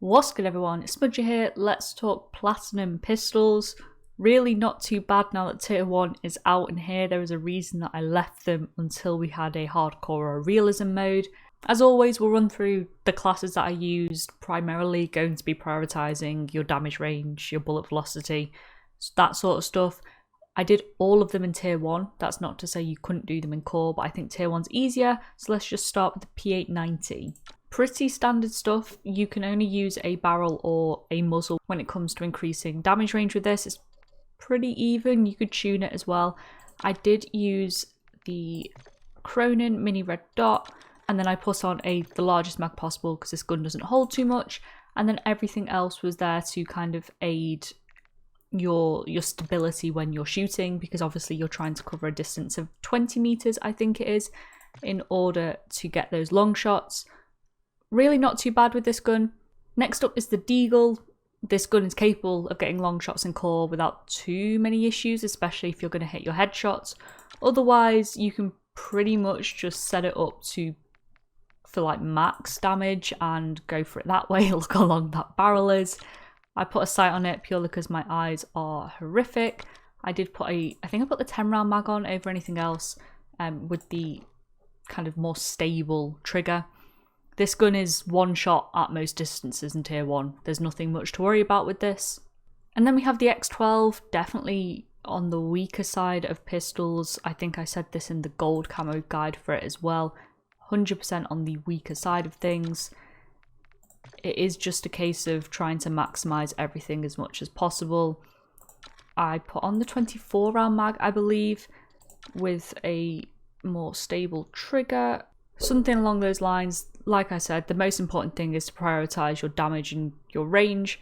What's good everyone, it's Smudger here. Let's talk platinum pistols. Really not too bad now that tier 1 is out, and here there is a reason that I left them until we had a hardcore or realism mode. As always, we'll run through the classes that I used, primarily going to be prioritising your damage range, your bullet velocity, that sort of stuff. I did all of them in tier 1, that's not to say you couldn't do them in core, but I think tier 1's easier, so let's just start with the P890. Pretty standard stuff. You can only use a barrel or a muzzle when it comes to increasing damage range with this. It's pretty even, you could tune it as well. I did use the Cronin mini red dot, and then I put on the largest mag possible because this gun doesn't hold too much, and then everything else was there to kind of aid your stability when you're shooting, because obviously you're trying to cover a distance of 20 meters, I think it is, in order to get those long shots. Really not too bad with this gun. Next up is the Deagle. This gun is capable of getting long shots in core without too many issues, especially if you're going to hit your headshots. Otherwise, you can pretty much just set it up for like max damage and go for it that way. Look how long that barrel is. I put a sight on it purely because my eyes are horrific. I did put I think I put the 10 round mag on over anything else, with the kind of more stable trigger. This gun is one shot at most distances in tier 1. There's nothing much to worry about with this. And then we have the X12, definitely on the weaker side of pistols. I think I said this in the gold camo guide for it as well. 100% on the weaker side of things. It is just a case of trying to maximize everything as much as possible. I put on the 24 round mag, I believe, with a more stable trigger. Something along those lines. Like I said, the most important thing is to prioritize your damage and your range.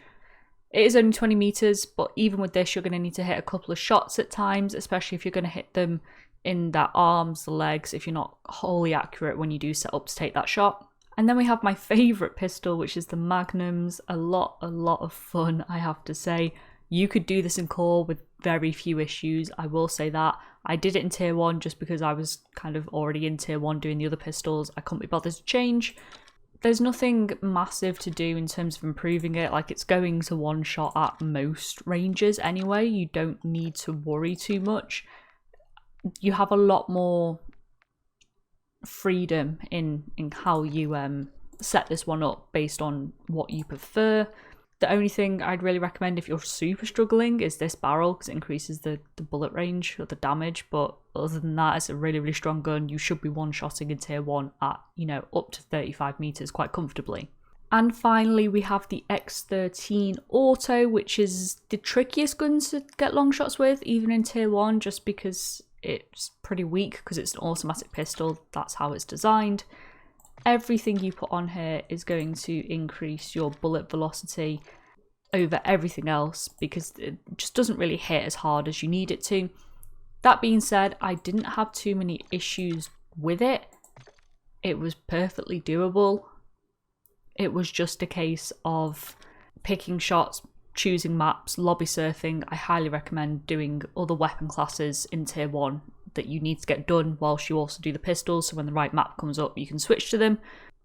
It is only 20 meters, but even with this, you're going to need to hit a couple of shots at times, especially if you're going to hit them in the arms, the legs, if you're not wholly accurate when you do set up to take that shot. And then we have my favorite pistol, which is the Magnums. A lot of fun, I have to say. You could do this in core with very few issues, I will say that. I did it in tier 1 just because I was kind of already in tier 1 doing the other pistols. I couldn't be bothered to change. There's nothing massive to do in terms of improving it. Like, it's going to one shot at most ranges anyway. You don't need to worry too much. You have a lot more freedom in how you set this one up based on what you prefer. The only thing I'd really recommend if you're super struggling is this barrel, because it increases the bullet range or the damage, but other than that, it's a really strong gun. You should be one-shotting in tier 1 at, up to 35 meters quite comfortably. And finally, we have the X13 Auto, which is the trickiest gun to get long shots with, even in tier 1, just because it's pretty weak because it's an automatic pistol. That's how it's designed. Everything you put on here is going to increase your bullet velocity over everything else because it just doesn't really hit as hard as you need it to. That being said, I didn't have too many issues with it. It was perfectly doable. It was just a case of picking shots, choosing maps, lobby surfing. I highly recommend doing other weapon classes in tier 1 that you need to get done whilst you also do the pistols, so when the right map comes up you can switch to them.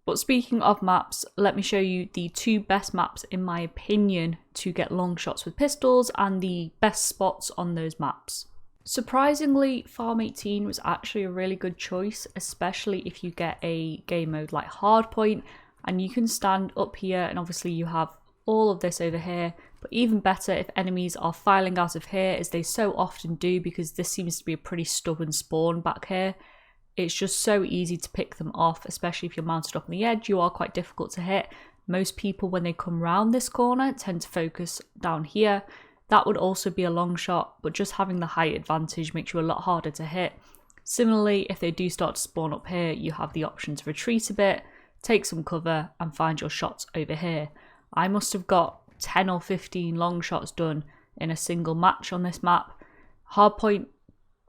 But speaking of maps, let me show you the 2 best maps in my opinion to get long shots with pistols and the best spots on those maps. Surprisingly, Farm 18 was actually a really good choice, especially if you get a game mode like Hardpoint and you can stand up here and obviously you have all of this over here. But even better if enemies are filing out of here, as they so often do, because this seems to be a pretty stubborn spawn back here. It's just so easy to pick them off, especially if you're mounted up on the edge. You are quite difficult to hit. Most people, when they come round this corner, tend to focus down here. That would also be a long shot, but just having the height advantage makes you a lot harder to hit. Similarly, if they do start to spawn up here, you have the option to retreat a bit, take some cover, and find your shots over here. I must have got 10 or 15 long shots done in a single match on this map. Hardpoint,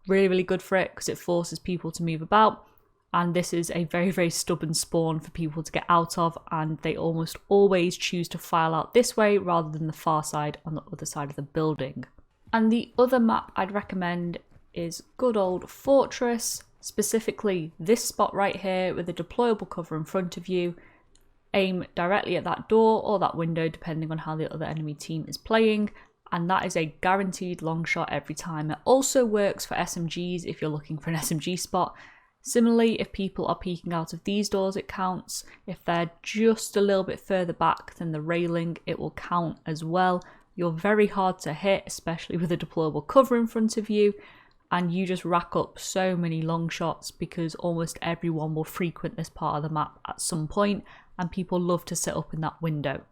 really good for it because it forces people to move about, and this is a very stubborn spawn for people to get out of, and they almost always choose to file out this way rather than the far side on the other side of the building. And the other map I'd recommend is good old Fortress, specifically this spot right here with a deployable cover in front of you. aim directly at that door or that window depending on how the other enemy team is playing, and that is a guaranteed long shot every time. It also works for SMGs if you're looking for an SMG spot. Similarly, if people are peeking out of these doors, it counts. If they're just a little bit further back than the railing, it will count as well. You're very hard to hit, especially with a deployable cover in front of you, and you just rack up so many long shots because almost everyone will frequent this part of the map at some point, and people love to sit up in that window.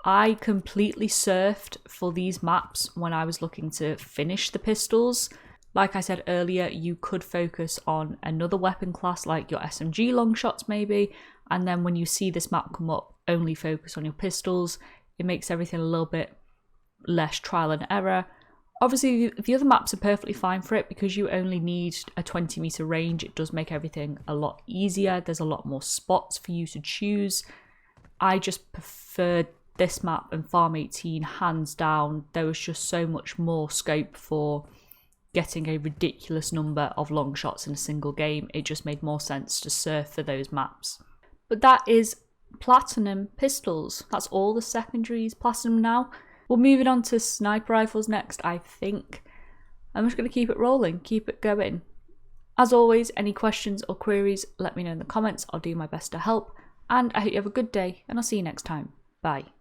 I completely surfed for these maps when I was looking to finish the pistols. Like I said earlier, you could focus on another weapon class like your SMG long shots maybe, and then when you see this map come up, only focus on your pistols. It makes everything a little bit less trial and error. Obviously, the other maps are perfectly fine for it because you only need a 20-meter range. It does make everything a lot easier. There's a lot more spots for you to choose. I just preferred this map and Farm 18 hands down. There was just so much more scope for getting a ridiculous number of long shots in a single game. It just made more sense to surf for those maps. But that is Platinum pistols. That's all the secondaries Platinum now. We're moving on to sniper rifles next, I think. I'm just going to keep it rolling, keep it going. As always, any questions or queries, let me know in the comments. I'll do my best to help. And I hope you have a good day, and I'll see you next time. Bye.